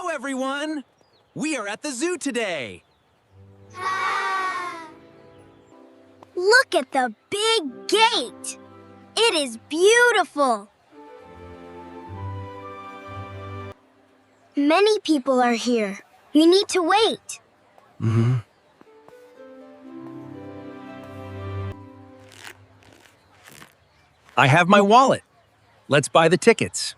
Hello, everyone! We are at the zoo today. Look at the big gate. It is beautiful. Many people are here. You need to wait. I have my wallet. Let's buy the tickets.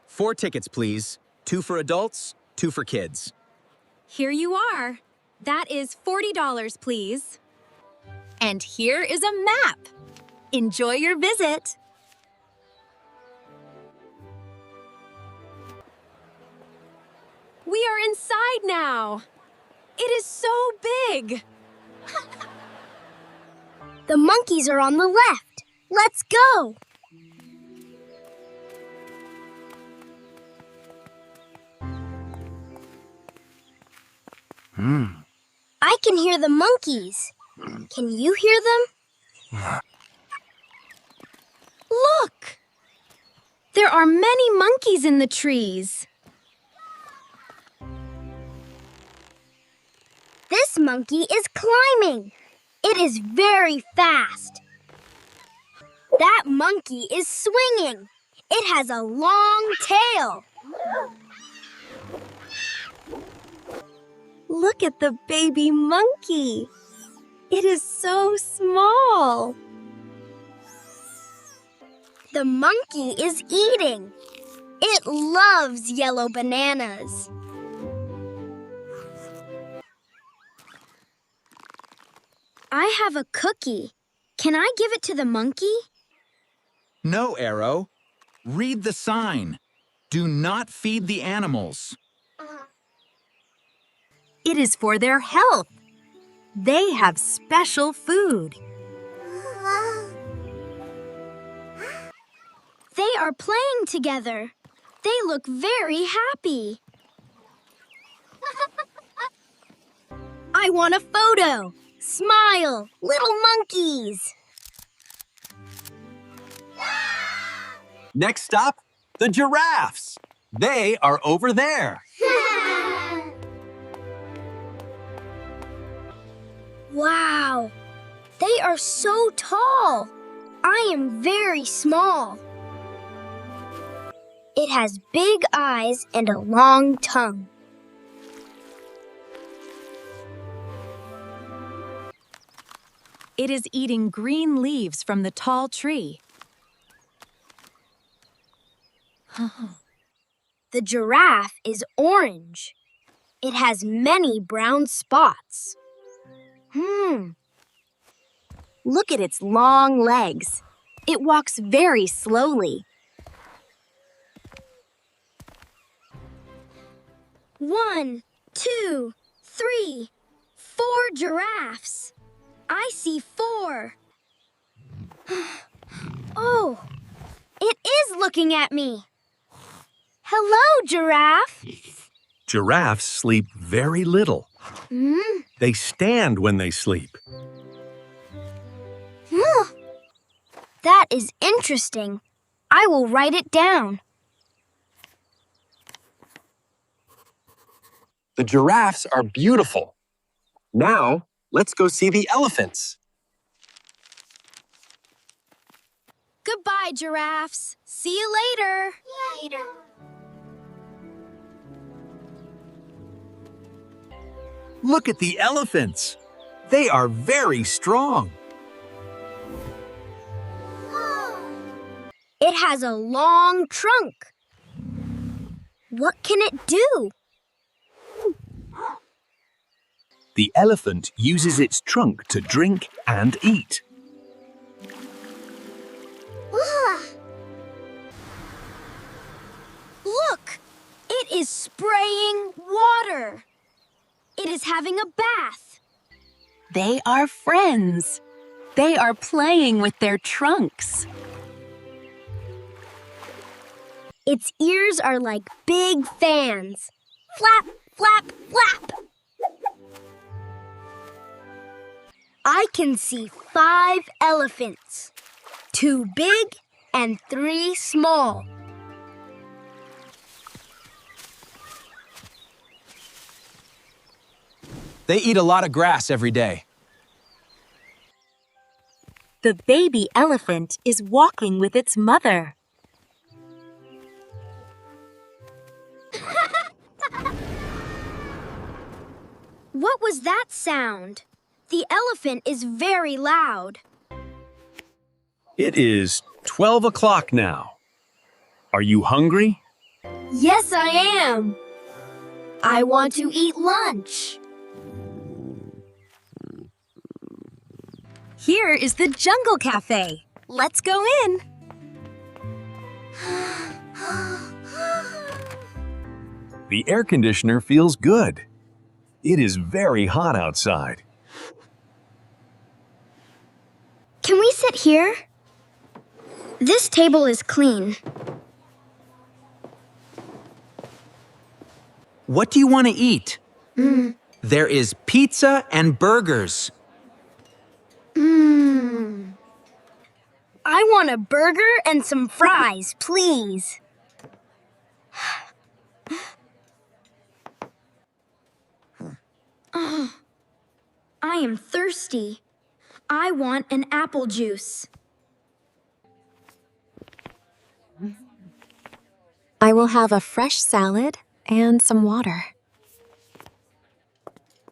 4 tickets, please. 2 for adults, 2 for kids. Here you are. That is $40, please. And here is a map. Enjoy your visit. We are inside now. It is so big. The monkeys are on the left. Let's go. I can hear the monkeys. Can you hear them? Look! There are many monkeys in the trees. This monkey is climbing. It is very fast. That monkey is swinging. It has a long tail. Look at the baby monkey. It is so small. The monkey is eating. It loves yellow bananas. I have a cookie. Can I give it to the monkey? No, Arrow. Read the sign. Do not feed the animals. It is for their health. They have special food. They are playing together. They look very happy. I want a photo. Smile, little monkeys. Next stop, the giraffes. They are over there. Wow, they are so tall. I am very small. It has big eyes and a long tongue. It is eating green leaves from the tall tree. The giraffe is orange. It has many brown spots. Look at its long legs. It walks very slowly. 1, 2, 3, 4 giraffes. I see 4. Oh, it is looking at me. Hello, giraffe. Giraffes sleep very little. They stand when they sleep. That is interesting. I will write it down. The giraffes are beautiful. Now, let's go see the elephants. Goodbye, giraffes. See you later. Look at the elephants. They are very strong. It has a long trunk. What can it do? The elephant uses its trunk to drink and eat. Look! It is spraying water. It is having a bath. They are friends. They are playing with their trunks. Its ears are like big fans. Flap, flap, flap. I can see 5 elephants. 2 big and 3 small. They eat a lot of grass every day. The baby elephant is walking with its mother. What was that sound? The elephant is very loud. It is 12 o'clock now. Are you hungry? Yes, I am. I want to eat lunch. Here is the Jungle Cafe. Let's go in. The air conditioner feels good. It is very hot outside. Can we sit here? This table is clean. What do you want to eat? There is pizza and burgers. I want a burger and some fries, please. I am thirsty. I want an apple juice. I will have a fresh salad and some water.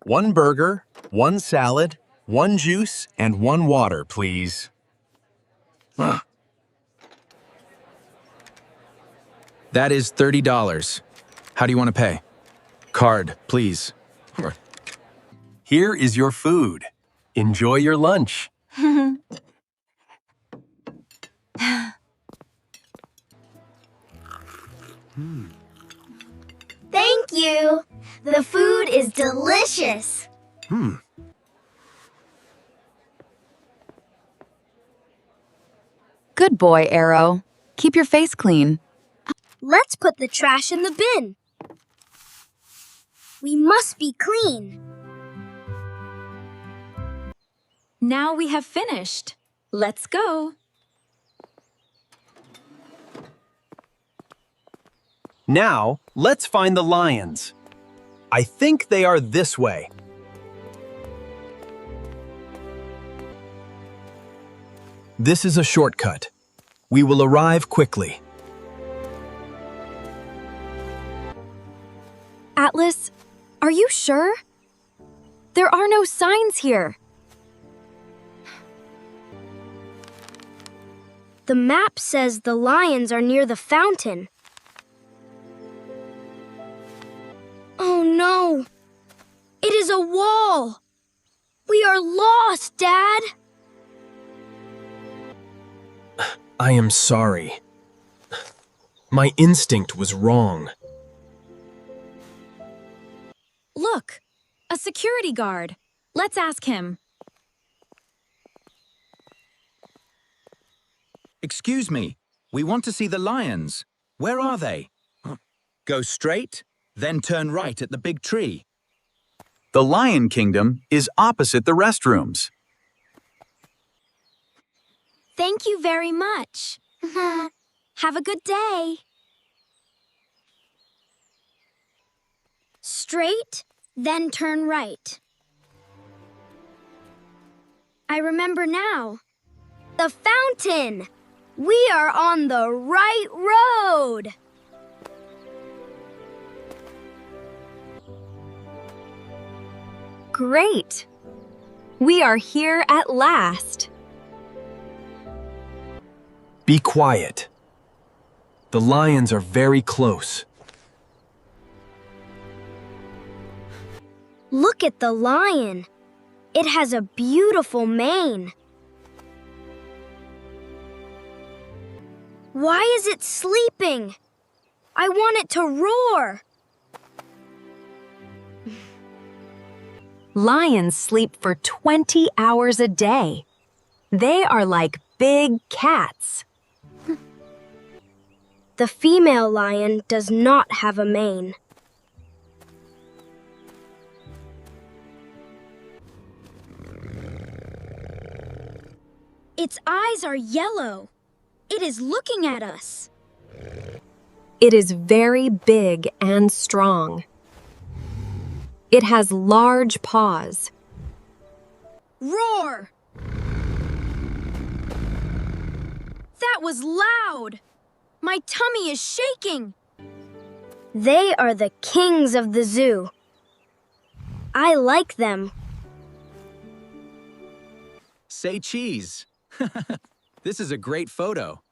1 burger, 1 salad, 1 juice, and 1 water, please. That is $30. How do you want to pay? Card, please. Here is your food. Enjoy your lunch. Thank you. The food is delicious. Good boy, Arrow. Keep your face clean. Let's put the trash in the bin. We must be clean. Now we have finished. Let's go. Now, let's find the lions. I think they are this way. This is a shortcut. We will arrive quickly. Atlas, are you sure? There are no signs here. The map says the lions are near the fountain. Oh no! It is a wall! We are lost, Dad! I am sorry. My instinct was wrong. Look, a security guard. Let's ask him. Excuse me, we want to see the lions. Where are they? Go straight, then turn right at the big tree. The Lion Kingdom is opposite the restrooms. Thank you very much. Have a good day. Straight, then turn right. I remember now. The fountain! We are on the right road! Great. We are here at last. Be quiet. The lions are very close. Look at the lion. It has a beautiful mane. Why is it sleeping? I want it to roar. Lions sleep for 20 hours a day. They are like big cats. The female lion does not have a mane. Its eyes are yellow. It is looking at us. It is very big and strong. It has large paws. Roar! That was loud! My tummy is shaking! They are the kings of the zoo. I like them. Say cheese. This is a great photo.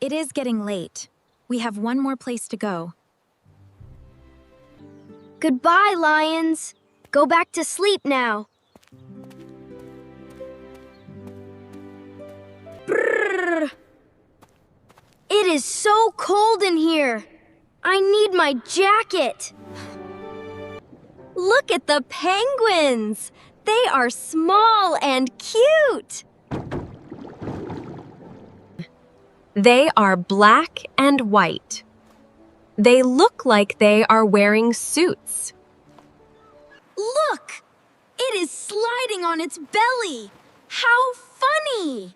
It is getting late. We have one more place to go. Goodbye, lions. Go back to sleep now. Brrr. It is so cold in here. I need my jacket. Look at the penguins! They are small and cute! They are black and white. They look like they are wearing suits. Look! It is sliding on its belly. How funny!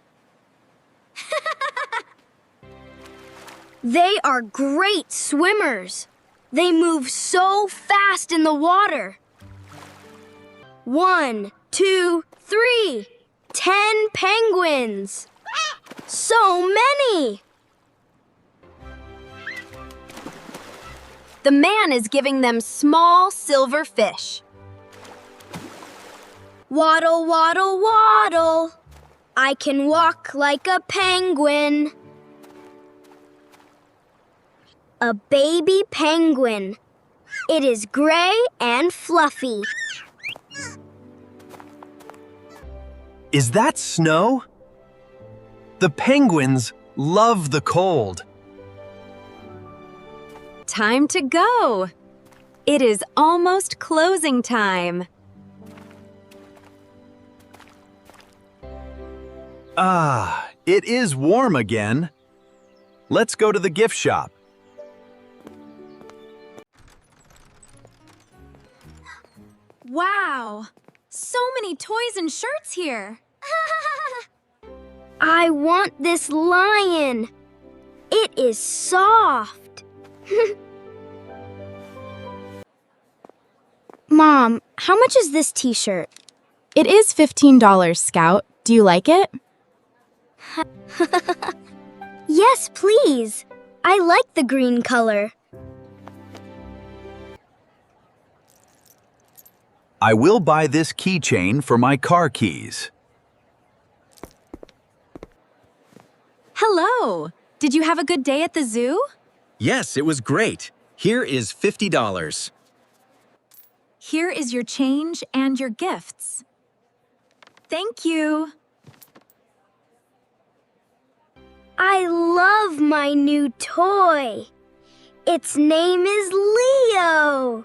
They are great swimmers. They move so fast in the water. 1, 2, 3. 10 penguins. So many! The man is giving them small silver fish. Waddle, waddle, waddle. I can walk like a penguin. A baby penguin. It is gray and fluffy. Is that snow? The penguins love the cold. Time to go. It is almost closing time. Ah, it is warm again. Let's go to the gift shop. Wow! So many toys and shirts here. I want this lion. It is soft. Mom, how much is this t-shirt? It is $15, Scout. Do you like it? Yes, please. I like the green color. I will buy this keychain for my car keys. Hello! Did you have a good day at the zoo? Yes, it was great. Here is $50. Here is your change and your gifts. Thank you. I love my new toy. Its name is Leo.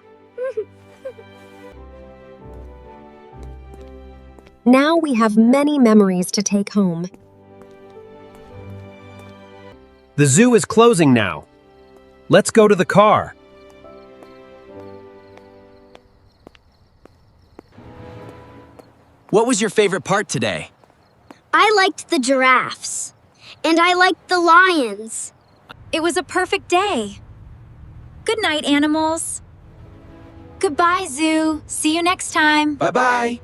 Now we have many memories to take home. The zoo is closing now. Let's go to the car. What was your favorite part today? I liked the giraffes. And I liked the lions. It was a perfect day. Good night, animals. Goodbye, zoo. See you next time. Bye-bye.